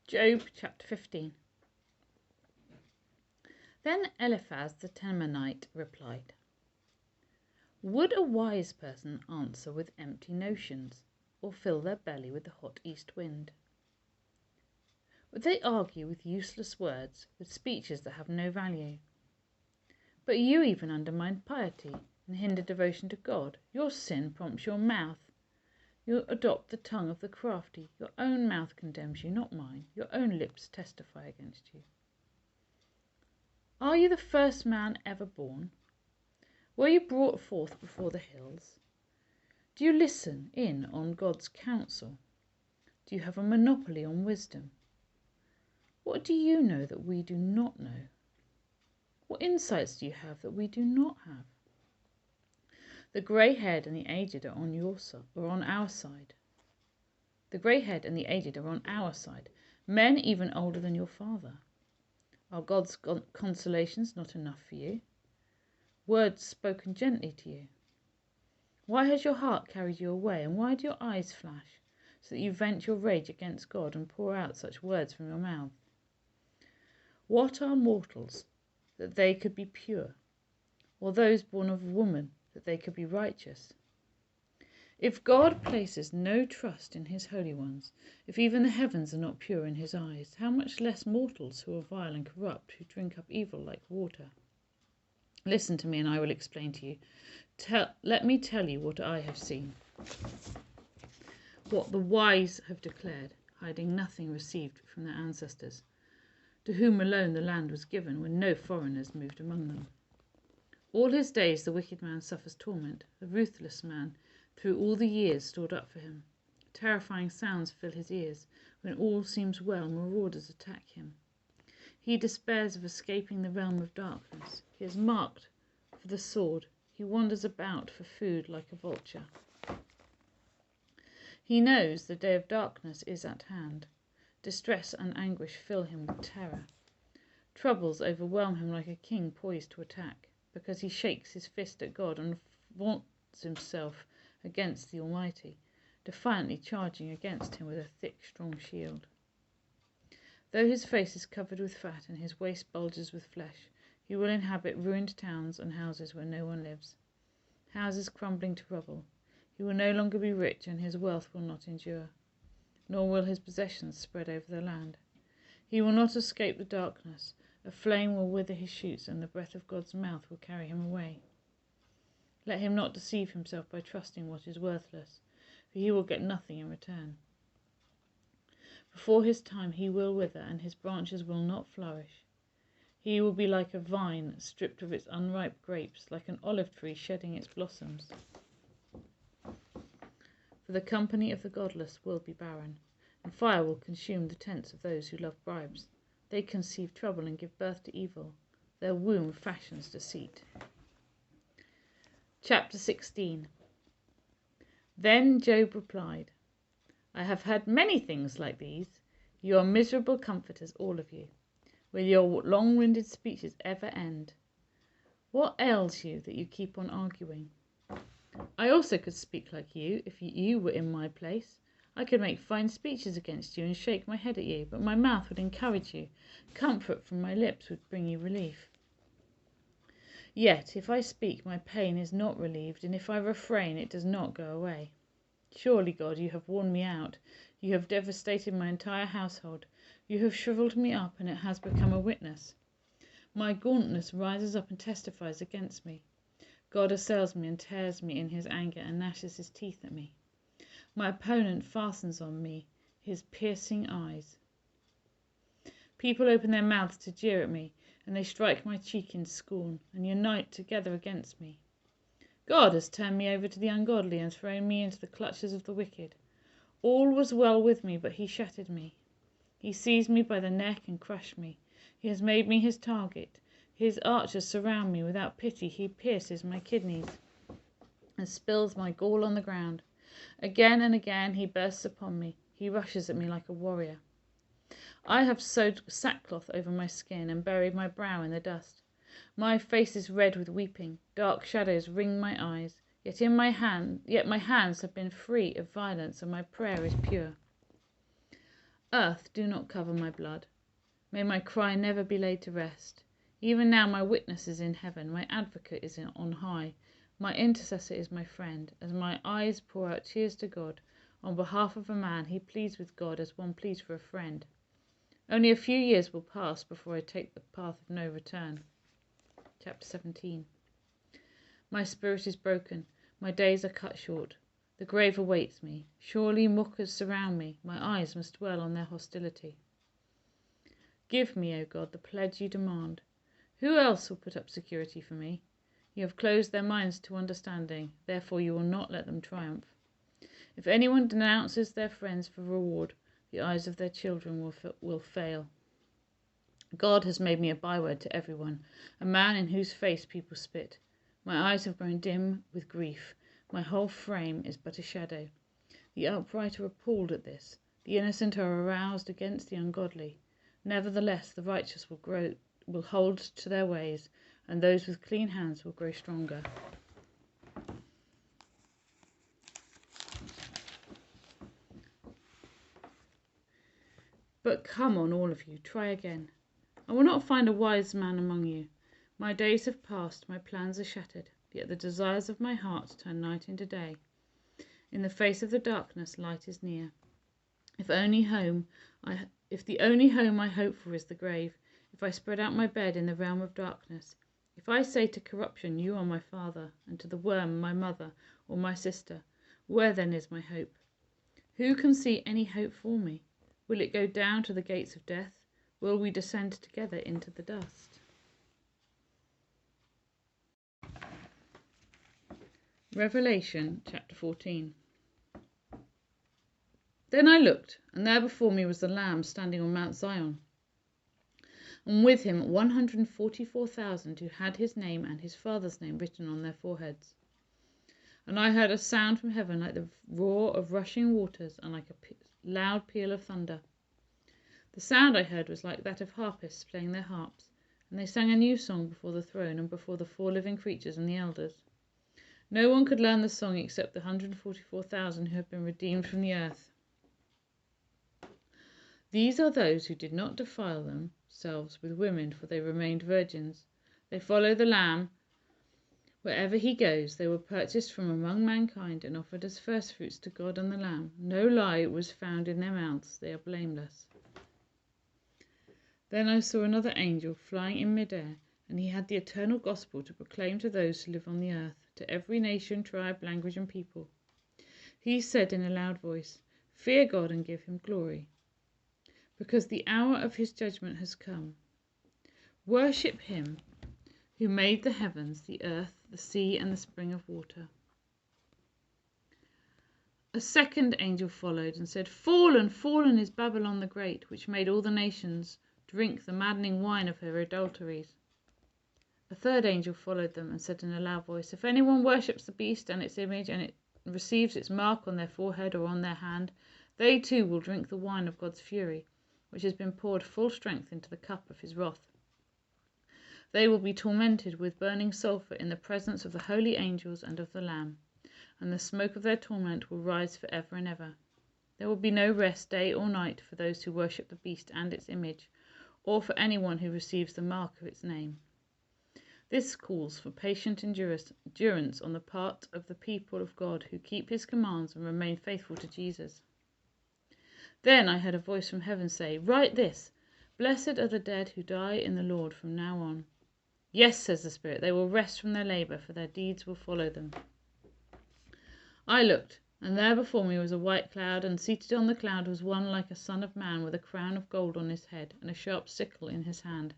Job chapter 15. Then Eliphaz the Temanite replied, would a wise person answer with empty notions, or fill their belly with the hot east wind? Would they argue with useless words, with speeches that have no value? But you even undermine piety and hinder devotion to God. Your sin prompts your mouth. You adopt the tongue of the crafty. Your own mouth condemns you, not mine. Your own lips testify against you. Are you the first man ever born? Were you brought forth before the hills? Do you listen in on God's counsel? Do you have a monopoly on wisdom? What do you know that we do not know? What insights do you have that we do not have? The grey-haired and the aged are on your side, or on our side. The grey-haired and the aged are on our side, men even older than your father. Are God's consolations not enough for you? Words spoken gently to you? Why has your heart carried you away, and why do your eyes flash, so that you vent your rage against God and pour out such words from your mouth? What are mortals, that they could be pure, or those born of woman, that they could be righteous? If God places no trust in his holy ones, if even the heavens are not pure in his eyes, how much less mortals who are vile and corrupt, who drink up evil like water? Listen to me, and I will explain to you. Let me tell you what I have seen, what the wise have declared, hiding nothing received from their ancestors, to whom alone the land was given, when no foreigners moved among them. All his days the wicked man suffers torment, the ruthless man, through all the years stored up for him. Terrifying sounds fill his ears. When all seems well, marauders attack him. He despairs of escaping the realm of darkness. He is marked for the sword. He wanders about for food like a vulture. He knows the day of darkness is at hand. Distress and anguish fill him with terror. Troubles overwhelm him like a king poised to attack, because he shakes his fist at God and vaunts himself against the Almighty, defiantly charging against him with a thick, strong shield. Though his face is covered with fat and his waist bulges with flesh, he will inhabit ruined towns and houses where no one lives, houses crumbling to rubble. He will no longer be rich, and his wealth will not endure, nor will his possessions spread over the land. He will not escape the darkness. A flame will wither his shoots, and the breath of God's mouth will carry him away. Let him not deceive himself by trusting what is worthless, for he will get nothing in return. Before his time he will wither, and his branches will not flourish. He will be like a vine stripped of its unripe grapes, like an olive tree shedding its blossoms. For the company of the godless will be barren, and fire will consume the tents of those who love bribes. They conceive trouble and give birth to evil. Their womb fashions deceit. Chapter 16. Then Job replied, I have had many things like these. You are miserable comforters, all of you. Will your long-winded speeches ever end? What ails you that you keep on arguing? I also could speak like you if you were in my place. I could make fine speeches against you and shake my head at you, but my mouth would encourage you. Comfort from my lips would bring you relief. Yet if I speak, my pain is not relieved, and if I refrain, it does not go away. Surely, God, you have worn me out. You have devastated my entire household. You have shriveled me up, and it has become a witness. My gauntness rises up and testifies against me. God assails me and tears me in his anger and gnashes his teeth at me. My opponent fastens on me his piercing eyes. People open their mouths to jeer at me, and they strike my cheek in scorn, and unite together against me. God has turned me over to the ungodly and thrown me into the clutches of the wicked. All was well with me, but he shattered me. He seized me by the neck and crushed me. He has made me his target. His archers surround me. Without pity he pierces my kidneys and spills my gall on the ground. Again and again he bursts upon me. He rushes at me like a warrior. I have sewed sackcloth over my skin and buried my brow in the dust. My face is red with weeping. Dark shadows ring my eyes. Yet my hands have been free of violence, and my prayer is pure. Earth, do not cover my blood. May my cry never be laid to rest. Even now my witness is in heaven, my advocate is on high, my intercessor is my friend. As my eyes pour out tears to God, on behalf of a man, he pleads with God as one pleads for a friend. Only a few years will pass before I take the path of no return. Chapter 17. My spirit is broken, my days are cut short. The grave awaits me. Surely mockers surround me, my eyes must dwell on their hostility. Give me, O God, the pledge you demand. Who else will put up security for me? You have closed their minds to understanding, therefore you will not let them triumph. If anyone denounces their friends for reward, the eyes of their children will fail. God has made me a byword to everyone, a man in whose face people spit. My eyes have grown dim with grief. My whole frame is but a shadow. The upright are appalled at this. The innocent are aroused against the ungodly. Nevertheless, the righteous will hold to their ways, and those with clean hands will grow stronger. But come on, all of you, try again. I will not find a wise man among you. My days have passed, my plans are shattered, yet the desires of my heart turn night into day. In the face of the darkness, light is near. If the only home I hope for is the grave, if I spread out my bed in the realm of darkness, if I say to corruption, you are my father, and to the worm, my mother, or my sister, where then is my hope? Who can see any hope for me? Will it go down to the gates of death? Will we descend together into the dust? Revelation chapter 14. Then I looked, and there before me was the Lamb standing on Mount Zion, and with him 144,000 who had his name and his Father's name written on their foreheads. And I heard a sound from heaven like the roar of rushing waters and like a loud peal of thunder. The sound I heard was like that of harpists playing their harps, and they sang a new song before the throne and before the four living creatures and the elders. No one could learn the song except the 144,000 who had been redeemed from the earth. These are those who did not defile themselves with women, for they remained virgins. They follow the Lamb wherever he goes. They were purchased from among mankind and offered as firstfruits to God and the Lamb. No lie was found in their mouths. They are blameless. Then I saw another angel flying in midair, and he had the eternal gospel to proclaim to those who live on the earth, to every nation, tribe, language, and people. He said in a loud voice, "Fear God and give him glory, because the hour of his judgment has come. Worship him who made the heavens, the earth, the sea, and the spring of water." A second angel followed and said, "Fallen, fallen is Babylon the Great, which made all the nations drink the maddening wine of her adulteries." A third angel followed them and said in a loud voice, "If anyone worships the beast and its image, and it receives its mark on their forehead or on their hand, they too will drink the wine of God's fury, which has been poured full strength into the cup of his wrath. They will be tormented with burning sulphur in the presence of the holy angels and of the Lamb, and the smoke of their torment will rise for ever and ever. There will be no rest day or night for those who worship the beast and its image, or for anyone who receives the mark of its name." This calls for patient endurance on the part of the people of God who keep his commands and remain faithful to Jesus. Then I heard a voice from heaven say, "Write this: Blessed are the dead who die in the Lord from now on." "Yes," says the Spirit, "they will rest from their labor, for their deeds will follow them." I looked, and there before me was a white cloud, and seated on the cloud was one like a son of man, with a crown of gold on his head and a sharp sickle in his hand.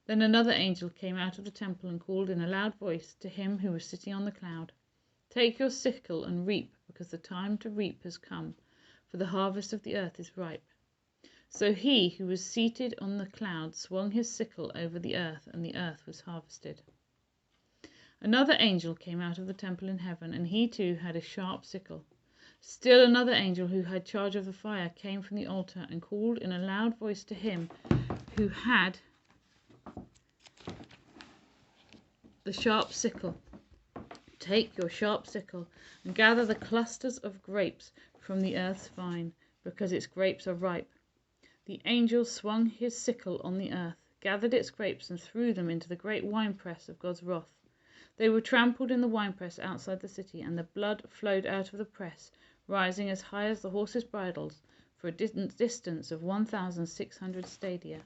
Then another angel came out of the temple and called in a loud voice to him who was sitting on the cloud, "Take your sickle and reap, because the time to reap has come, for the harvest of the earth is ripe." So he who was seated on the cloud swung his sickle over the earth, and the earth was harvested. Another angel came out of the temple in heaven, and he too had a sharp sickle. Still another angel who had charge of the fire came from the altar and called in a loud voice to him who had the sharp sickle, "Take your sharp sickle and gather the clusters of grapes from the earth's vine, because its grapes are ripe." The angel swung his sickle on the earth, gathered its grapes and threw them into the great winepress of God's wrath. They were trampled in the winepress outside the city, and the blood flowed out of the press, rising as high as the horses' bridles for a distance of 1,600 stadia.